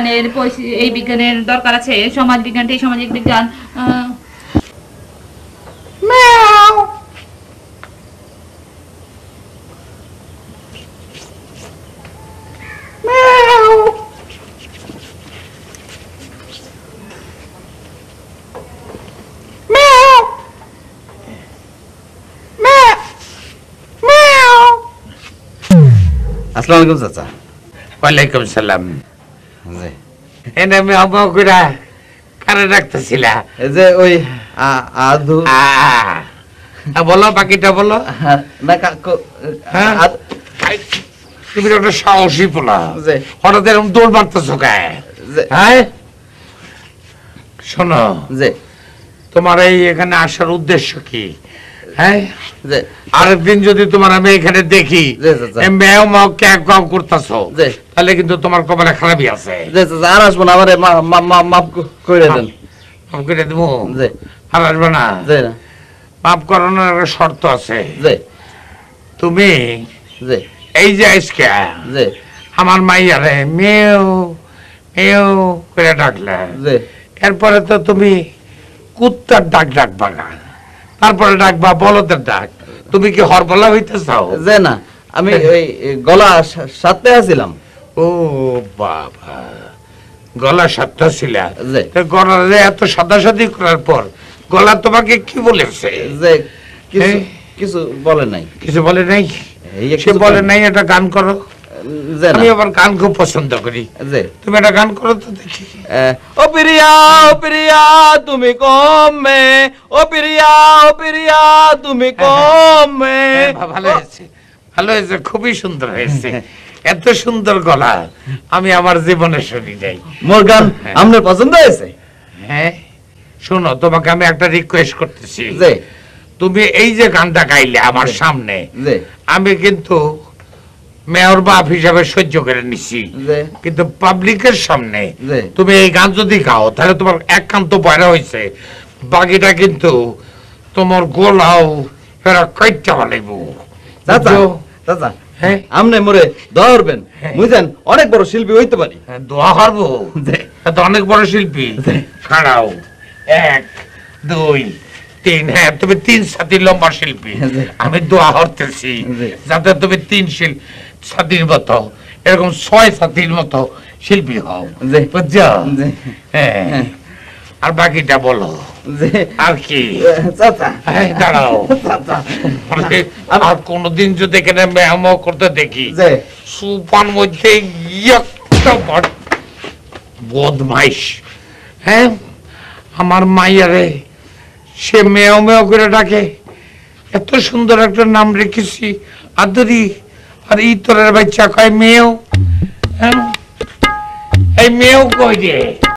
বিজ্ঞানের এই বিজ্ঞানের দরকার আছে, সমাজ বিজ্ঞানটা সামাজিক বিজ্ঞান। আসসালামু আলাইকুম চাচা। ওয়ালাইকুম সালাম। জি এনে আমি অবকুরা কারে ডাকতেছিলা? এই যে ওই আধু বলো, বাকিটা বলো। না হ্যাঁ? তুমি একটা সাহসী পোলা, জি হঠাৎ এরকম দৌড় মারতেছো গায়ে। জি হ্যাঁ শোনো, জি তোমার এই এখানে আসার উদ্দেশ্য কি? হ্যাঁ, জি আরেকদিন যদি তোমার আমি এখানে দেখি জি চাচা। মেও মাও ক্যাক কাউ করতেছো, জি তাহলে কিন্তু তোমার কপালে খারাপই আছে। জি চাচা, আর আসবো না, আমারে মাফ করে দেন। মাফ করে দেবো? জি আর আসবে না? জি না মাফ করানোর একটা শর্ত আছে। জি তুমি জি এই যে আজকে জি আমার মাইয়ারে মেও মেও করে ডাকলে, জি এরপরে তো তুমি কুত্তার ডাক ডাকবা না, তারপরে ডাকবা বলদের ডাক। তুমি কি হরবলা হইতে চাও? জি না, আমি ওই গলা সাথে আছিলাম। ও বাবা, গলা সাতটা ছিল? জি গলারে এত সাদাসাদি করার পর গলা তোমাকে কি বলেছে? যে কিছু কিছু বলে নাই। কিছু বলে নাই? এই সে বলে নাই একটা গান করো। যে না আমি আবার গান খুব পছন্দ করি। যে তুমি একটা গান করো তো দেখি। ও প্রিয়া তুমি কমে, ও প্রিয়া তুমি কমে। ভালো হয়েছে, ভালো হয়েছে, খুবই সুন্দর হয়েছে। এত সুন্দর গলা আমি আমার জীবনে শুনি নাই। মোর গান আপনার পছন্দ হয়েছে? হ্যাঁ শোনো, তোমাকে আমি একটা রিকোয়েস্ট করতেছি। যে তুমি এই যে গানটা গাইলে আমার সামনে, যে আমি কিন্তু মেয়র বাপ হিসাবে সহ্য করে নিছি, যে কিন্তু পাবলিকের সামনে যে তুমি এই গান যদি গাও তাহলে তোমার এক কান তো বয়রা হয়েছে, বাকিটা কিন্তু তোমার গোলাও ফেরা কইটা বানাইব। চাচা চাচা, হ্যাঁ আমনে মোরে ধরবেন, বুঝছেন, অনেক বড় শিল্পী হইতে পারি। দোয়া করবো, তো অনেক বড় শিল্পী। খাড়াও, 1 2 3, হ্যাঁ তুমি 3 সাথী লম্বা শিল্পী। আমি দোয়া করতেছি যাতে তুমি 3 সাথীর মতো এরকম 6 সাথীর মতো শিল্পী হও, বুঝছো? হ্যাঁ, আর বাকিটা বলো। আর কি চাচা দাঁড়াও, আর কোনদিন যদি এখানে ব্যায়াম করতে দেখি, সুপার মধ্যে বদমাইশ, হ্যাঁ আমার মাইয়ারে সে মেয় মেয় করে ডাকে, এত সুন্দর একটা নাম রেখেছি আদরি, আর ইতরের বাচ্চা কয় মেয়েও। হ্যাঁ এই মেয়েও কই রে।